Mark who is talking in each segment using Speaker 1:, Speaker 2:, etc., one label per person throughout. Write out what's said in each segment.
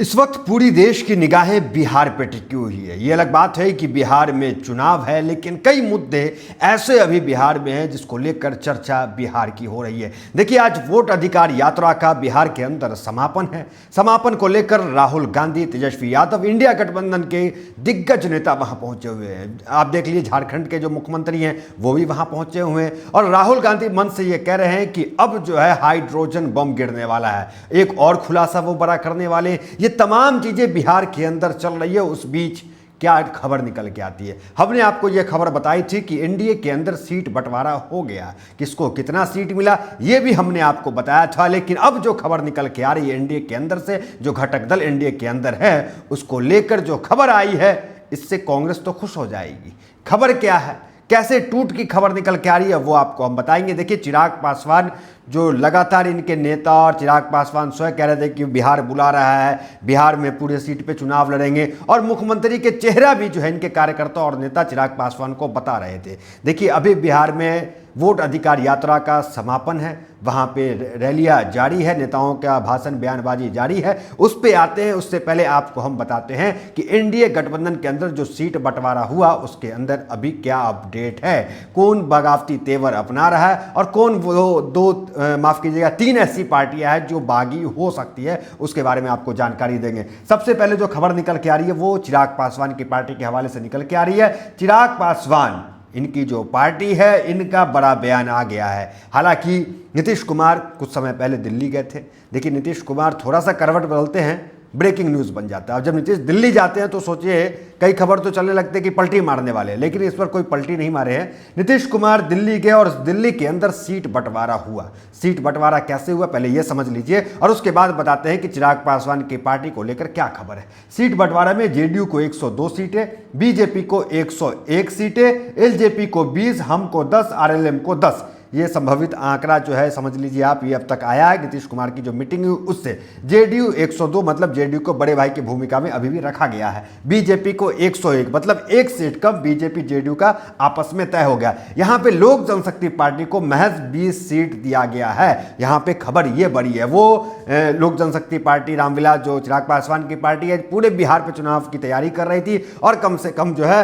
Speaker 1: इस वक्त पूरी देश की निगाहें बिहार पे टिकी हुई है। ये अलग बात है कि बिहार में चुनाव है, लेकिन कई मुद्दे ऐसे अभी बिहार में हैं जिसको लेकर चर्चा बिहार की हो रही है। देखिए, आज वोट अधिकार यात्रा का बिहार के अंदर समापन है। समापन को लेकर राहुल गांधी, तेजस्वी यादव, इंडिया गठबंधन के दिग्गज नेता वहां पहुंचे हुए हैं। आप देख लीजिए, झारखंड के जो मुख्यमंत्री हैं वो भी वहां पहुंचे हुए हैं और राहुल गांधी मन से ये कह रहे हैं कि अब जो है हाइड्रोजन बम गिरने वाला है, एक और खुलासा वो बड़ा करने वाले। ये तमाम चीजें बिहार के अंदर चल रही है। उस बीच क्या खबर निकल के आती है? हमने आपको यह खबर बताई थी कि एनडीए के अंदर सीट बंटवारा हो गया, किसको कितना सीट मिला यह भी हमने आपको बताया था। लेकिन अब जो खबर निकल के आ रही है एनडीए के अंदर से, जो घटक दल एनडीए के अंदर है उसको लेकर जो खबर आई है, इससे कांग्रेस तो खुश हो जाएगी। खबर क्या है, कैसे टूट की खबर निकल के आ रही है, वो आपको हम बताएंगे। देखिए, चिराग पासवान जो लगातार इनके नेता और चिराग पासवान स्वयं कह रहे थे कि बिहार बुला रहा है, बिहार में पूरे सीट पे चुनाव लड़ेंगे, और मुख्यमंत्री के चेहरा भी जो है इनके कार्यकर्ता और नेता चिराग पासवान को बता रहे थे। देखिए, अभी बिहार में वोट अधिकार यात्रा का समापन है, वहाँ पे रैलियाँ जारी है, नेताओं का भाषण बयानबाजी जारी है। उस पे आते हैं। उससे पहले आपको हम बताते हैं कि एनडीए गठबंधन के अंदर जो सीट बंटवारा हुआ उसके अंदर अभी क्या अपडेट है, कौन बगावती तेवर अपना रहा है और कौन वो माफ कीजिएगा 3 ऐसी पार्टियां हैं जो बागी हो सकती है, उसके बारे में आपको जानकारी देंगे। सबसे पहले जो खबर निकल के आ रही है वो चिराग पासवान की पार्टी के हवाले से निकल के आ रही है। चिराग पासवान, इनकी जो पार्टी है, इनका बड़ा बयान आ गया है। हालांकि नीतीश कुमार कुछ समय पहले दिल्ली गए थे। देखिए, नीतीश कुमार थोड़ा सा करवट बदलते हैं, ब्रेकिंग न्यूज़ बन जाता है। अब जब नीतीश दिल्ली जाते हैं तो सोचिए कई खबर तो चलने लगते हैं कि पलटी मारने वाले, लेकिन इस पर कोई पलटी नहीं मारे हैं। नीतीश कुमार दिल्ली गए और दिल्ली के अंदर सीट बंटवारा हुआ। सीट बंटवारा कैसे हुआ पहले ये समझ लीजिए और उसके बाद बताते हैं कि चिराग पासवान की पार्टी को लेकर क्या खबर है। सीट बंटवारा में जेडीयू को 102 सीटें, बीजेपी को 101 सीटें, एलजेपी को 20, हमको 10, आरएलएम को 10। ये संभावित आंकड़ा जो है समझ लीजिए आप, ये अब तक आया है। नीतीश कुमार की जो मीटिंग हुई उससे जेडीयू 102 मतलब जेडीयू को बड़े भाई की भूमिका में अभी भी रखा गया है। बीजेपी को 101 मतलब एक सीट कम बीजेपी जेडीयू का आपस में तय हो गया। यहां पे लोक जनशक्ति पार्टी को महज 20 सीट दिया गया है। यहां पे खबर ये बड़ी है, वो लोक जनशक्ति पार्टी रामविलास जो चिराग पासवान की पार्टी है, पूरे बिहार पे चुनाव की तैयारी कर रही थी और कम से कम जो है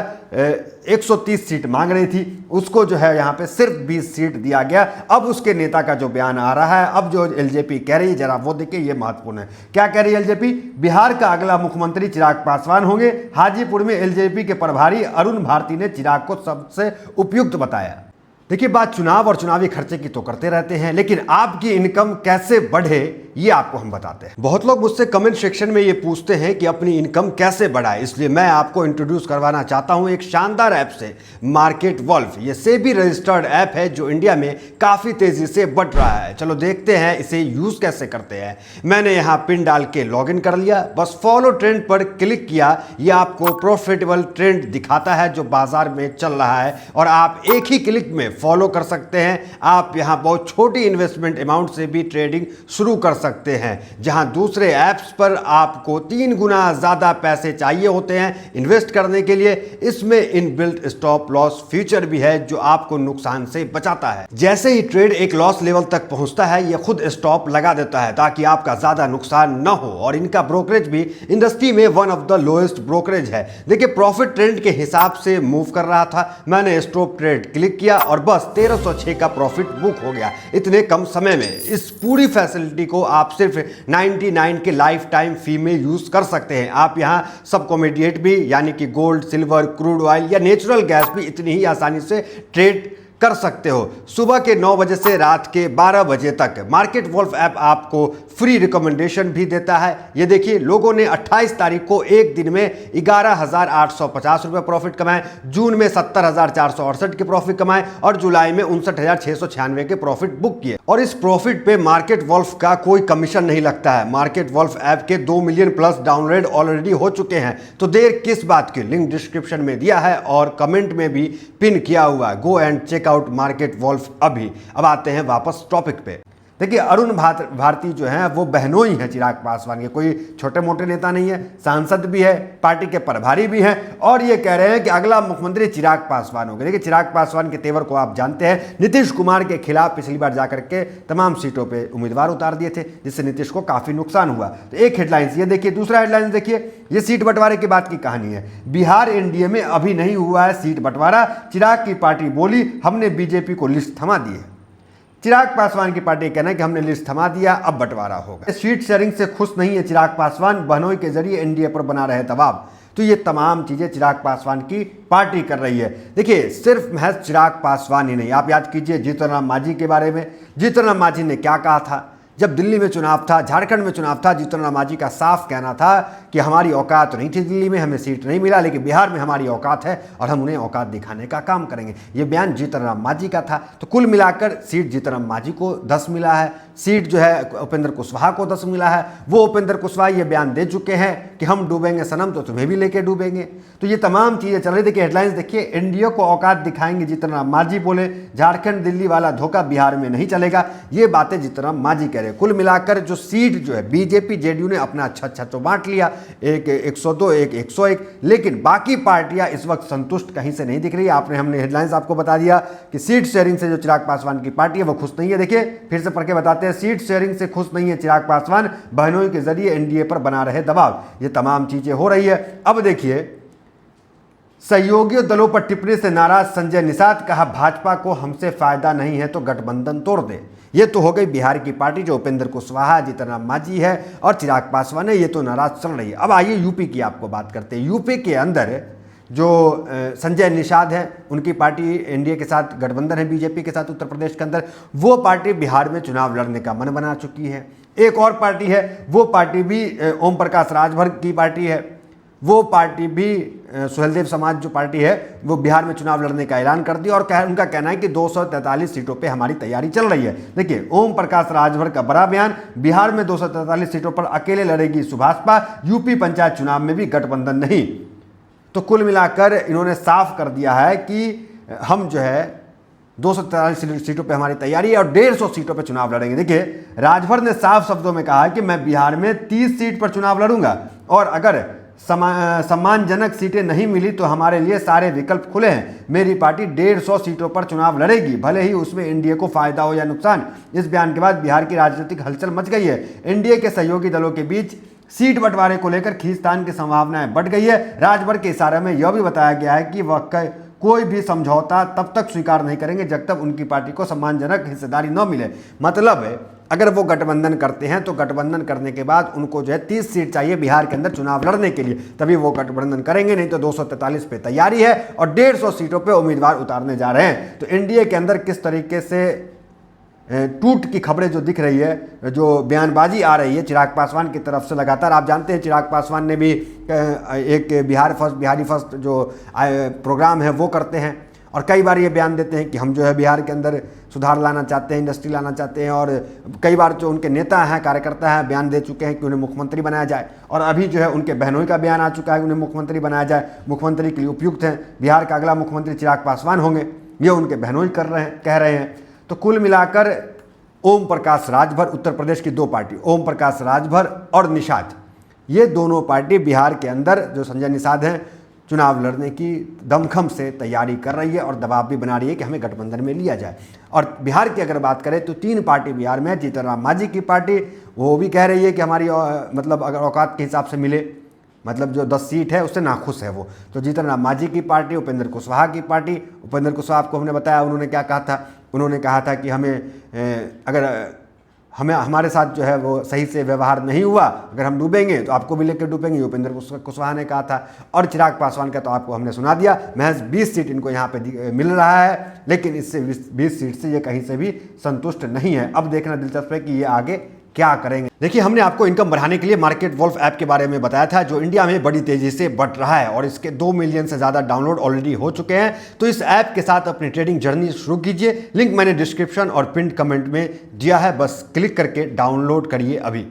Speaker 1: 130 सीट मांग रही थी। उसको जो है यहाँ पे सिर्फ 20 सीट दिया गया। अब उसके नेता का जो बयान आ रहा है, अब जो एलजेपी कह रही है, जरा वो देखिए, ये महत्वपूर्ण है। क्या कह रही है एलजेपी? बिहार का अगला मुख्यमंत्री चिराग पासवान होंगे। हाजीपुर में एलजेपी के प्रभारी अरुण भारती ने चिराग को सबसे उपयुक्त बताया। देखिए, बात चुनाव और चुनावी खर्चे की तो करते रहते हैं, लेकिन आपकी इनकम कैसे बढ़े ये आपको हम बताते हैं। बहुत लोग मुझसे कमेंट सेक्शन में ये पूछते हैं कि अपनी इनकम कैसे बढ़ाए, इसलिए मैं आपको इंट्रोड्यूस करवाना चाहता हूं एक शानदार ऐप से, मार्केट वॉल्फ। ये सेबी रजिस्टर्ड ऐप है जो इंडिया में काफी तेजी से बढ़ रहा है। चलो देखते हैं इसे यूज कैसे करते हैं। मैंने यहाँ पिन डाल के लॉग इन कर लिया, बस फॉलो ट्रेंड पर क्लिक किया। ये आपको प्रॉफिटेबल ट्रेंड दिखाता है जो बाजार में चल रहा है और आप एक ही क्लिक में फॉलो कर सकते हैं। आप यहाँ बहुत छोटी इन्वेस्टमेंट अमाउंट से भी ट्रेडिंग शुरू कर सकते हैं, जहां दूसरे ऐप्स पर आपको 3 गुना ज्यादा पैसे चाहिए होते हैं इन्वेस्ट करने के लिए। इसमें इनबिल्ट स्टॉप लॉस फीचर भी है जो आपको नुकसान से बचाता है। जैसे ही ट्रेड एक लॉस लेवल तक पहुंचता है, यह खुद स्टॉप लगा देता है ताकि आपका ज्यादा नुकसान न हो। और इनका ब्रोकरेज भी इंडस्ट्री में one of the lowest brokerage है। देखिए, प्रॉफिट ट्रेंड के हिसाब से मूव कर रहा था, मैंने स्टॉप ट्रेड क्लिक किया और बस 1306 का प्रॉफिट बुक हो गया इतने कम समय में। इस पूरी फैसिलिटी को आप सिर्फ 99 के लाइफ टाइम फी में यूज कर सकते हैं। आप यहां सब कमोडिटी भी यानी कि गोल्ड, सिल्वर, क्रूड ऑयल या नेचुरल गैस भी इतनी ही आसानी से ट्रेड कर सकते हो। सुबह के 9 बजे से रात के 12 बजे तक मार्केट वॉल्फ ऐप आपको फ्री रिकमेंडेशन भी देता है। ये देखिए, लोगों ने 28 तारीख को एक दिन में 11,850 रुपये प्रॉफिट कमाए, जून में 70,468 के प्रॉफिट कमाए और जुलाई में 59,696 के प्रॉफिट बुक किए। और इस प्रॉफिट पे मार्केट वॉल्फ का कोई कमीशन नहीं लगता है। मार्केट वॉल्फ ऐप के 2 मिलियन प्लस डाउनलोड ऑलरेडी हो चुके हैं, तो देर किस बात की? लिंक डिस्क्रिप्शन में दिया है और कमेंट में भी पिन किया हुआ है। Go and check out Market Wolf अभी। अब आते हैं वापस टॉपिक पे। देखिए अरुण भारती जो हैं वो बहनोई हैं चिराग पासवान के, कोई छोटे मोटे नेता नहीं है, सांसद भी है, पार्टी के प्रभारी भी हैं और ये कह रहे हैं कि अगला मुख्यमंत्री चिराग पासवान होंगे। देखिए चिराग पासवान के तेवर को आप जानते हैं, नीतीश कुमार के खिलाफ पिछली बार जाकर के तमाम सीटों पर उम्मीदवार उतार दिए थे जिससे नीतीश को काफ़ी नुकसान हुआ। तो एक हेडलाइंस ये देखिए, दूसरा हेडलाइंस देखिए, ये सीट बंटवारे की बात की कहानी है। बिहार एनडीए में अभी नहीं हुआ है सीट बंटवारा, चिराग की पार्टी बोली हमने बीजेपी को लिस्ट थमा दी है। चिराग पासवान की पार्टी कहना है कि हमने लिस्ट थमा दिया, अब बंटवारा होगा। सीट शेयरिंग से खुश नहीं है चिराग पासवान, बहनोई के जरिए एनडीए पर बना रहे दबाव। तो ये तमाम चीजें चिराग पासवान की पार्टी कर रही है। देखिए सिर्फ महज चिराग पासवान ही नहीं, आप याद कीजिए जीतन राम मांझी के बारे में। जीतन राम मांझी ने क्या कहा था जब दिल्ली में चुनाव था, झारखंड में चुनाव था? जीतन राम मांझी का साफ कहना था कि हमारी औकात नहीं थी दिल्ली में, हमें सीट नहीं मिला, लेकिन बिहार में हमारी औकात है और हम उन्हें औकात दिखाने का काम करेंगे। ये बयान जीतन राम मांझी का था। तो कुल मिलाकर सीट जीतन राम मांझी को 10 मिला है, सीट जो है उपेंद्र कुशवाहा को 10 मिला है। वो उपेंद्र कुशवाहा ये बयान दे चुके हैं कि हम डूबेंगे सनम तो तुम्हें भी लेके डूबेंगे। तो ये तमाम चीज़ें चल रही। देखिए हेडलाइंस देखिए, एनडीए को औकात दिखाएंगे जीतन राम मांझी बोले, झारखंड दिल्ली वाला धोखा बिहार में नहीं चलेगा। ये बातें जीतन राम मांझी कह रहे हैं। कुल मिलाकर जो सीट जो है बीजेपी जेडीयू ने अपना अच्छा तो बांट लिया, एक 102 एक 101, लेकिन बाकी पार्टियां इस वक्त संतुष्ट कहीं से नहीं दिख रही। हमने हेडलाइंस आपको बता दिया कि सीट शेयरिंग से जो चिराग पासवान की पार्टी है वो खुश नहीं है। देखिए फिर से पढ़ के बताते हैं, सीट शेयरिंग से खुश नहीं है चिराग पासवान, बहनोई के जरिए एनडीए पर बना रहे दबाव। ये तमाम चीजें हो रही है। अब देखिए सहयोगी दलों पर टिप्पणी से नाराज संजय निषाद, कहा भाजपा को हमसे फायदा नहीं है तो गठबंधन तोड़ दे। ये तो हो गई बिहार की पार्टी जो उपेंद्र कुशवाहा, जीतन राम मांझी है और चिराग पासवान है, ये तो नाराज चल रही है। अब आइए यूपी की आपको बात करते हैं। यूपी के अंदर जो संजय निषाद है, उनकी पार्टी एनडीए के साथ गठबंधन है बीजेपी के साथ उत्तर प्रदेश के अंदर, वो पार्टी बिहार में चुनाव लड़ने का मन बना चुकी है। एक और पार्टी है, वो पार्टी भी ओम प्रकाश राजभर की पार्टी है, वो पार्टी भी सुहेलदेव समाज जो पार्टी है वो बिहार में चुनाव लड़ने का ऐलान कर दिया और उनका कहना है कि 243 सीटों पे हमारी तैयारी चल रही है। देखिए ओम प्रकाश राजभर का बड़ा बयान, बिहार में 243 सीटों पर अकेले लड़ेगी सुभाषपा, यूपी पंचायत चुनाव में भी गठबंधन नहीं। तो कुल मिलाकर इन्होंने साफ कर दिया है कि हम जो है 243 सीटों पे हमारी तैयारी है और 150 सीटों पे चुनाव लड़ेंगे। देखिए राजभर ने साफ शब्दों में कहा कि मैं बिहार में 30 सीट पर चुनाव लड़ूंगा और अगर सम्मानजनक सीटें नहीं मिली तो हमारे लिए सारे विकल्प खुले हैं। मेरी पार्टी 150 सीटों पर चुनाव लड़ेगी, भले ही उसमें एनडीए को फायदा हो या नुकसान। इस बयान के बाद बिहार की राजनीतिक हलचल मच गई है। एनडीए के सहयोगी दलों के बीच सीट बंटवारे को लेकर खींचतान की संभावनाएं बढ़ गई है। राजभर के इशारे में यह भी बताया गया है कि वह कोई भी समझौता तब तक स्वीकार नहीं करेंगे जब तक उनकी पार्टी को सम्मानजनक हिस्सेदारी न मिले। मतलब अगर वो गठबंधन करते हैं तो गठबंधन करने के बाद उनको जो है 30 सीट चाहिए बिहार के अंदर चुनाव लड़ने के लिए, तभी वो गठबंधन करेंगे, नहीं तो 243 पे तैयारी है और 150 सीटों पे उम्मीदवार उतारने जा रहे हैं। तो एनडीए के अंदर किस तरीके से टूट की खबरें जो दिख रही है, जो बयानबाजी आ रही है चिराग पासवान की तरफ से लगातार। आप जानते हैं चिराग पासवान ने भी एक बिहारी फर्स्ट जो प्रोग्राम है वो करते हैं और कई बार ये बयान देते हैं कि हम जो है बिहार के अंदर सुधार लाना चाहते हैं, इंडस्ट्री लाना चाहते हैं और कई बार जो उनके नेता हैं, कार्यकर्ता हैं, बयान दे चुके हैं कि उन्हें मुख्यमंत्री बनाया जाए और अभी जो है उनके बहनोई का बयान आ चुका है कि उन्हें मुख्यमंत्री बनाया जाए। मुख्यमंत्री के लिए उपयुक्त हैं, बिहार का अगला मुख्यमंत्री चिराग पासवान होंगे, ये उनके बहनोई कह रहे हैं। तो कुल मिलाकर ओम प्रकाश राजभर, उत्तर प्रदेश की 2 पार्टी, ओम प्रकाश राजभर और निषाद, ये दोनों पार्टी बिहार के अंदर जो संजय निषाद हैं चुनाव लड़ने की दमखम से तैयारी कर रही है और दबाव भी बना रही है कि हमें गठबंधन में लिया जाए। और बिहार की अगर बात करें तो 3 पार्टी बिहार में है। जीतन राम मांझी की पार्टी वो भी कह रही है कि हमारी मतलब अगर औकात के हिसाब से मिले, मतलब जो 10 सीट है उससे नाखुश है वो। तो जीतन राम मांझी की पार्टी, उपेंद्र कुशवाहा की पार्टी, उपेंद्र कुशवाहा आपको हमने बताया उन्होंने क्या कहा था, उन्होंने कहा था कि हमारे साथ जो है वो सही से व्यवहार नहीं हुआ, अगर हम डूबेंगे तो आपको भी लेकर डूबेंगे, उपेंद्र कुशवाहा ने कहा था। और चिराग पासवान का तो आपको हमने सुना दिया, महज 20 सीट इनको यहाँ पे मिल रहा है, लेकिन इससे 20 सीट से ये कहीं से भी संतुष्ट नहीं है। अब देखना दिलचस्प है कि ये आगे क्या करेंगे। देखिए हमने आपको इनकम बढ़ाने के लिए मार्केट वॉल्फ ऐप के बारे में बताया था जो इंडिया में बड़ी तेजी से बढ़ रहा है और इसके 2 मिलियन से ज़्यादा डाउनलोड ऑलरेडी हो चुके हैं। तो इस ऐप के साथ अपनी ट्रेडिंग जर्नी शुरू कीजिए। लिंक मैंने डिस्क्रिप्शन और पिन कमेंट में दिया है, बस क्लिक करके डाउनलोड करिए अभी।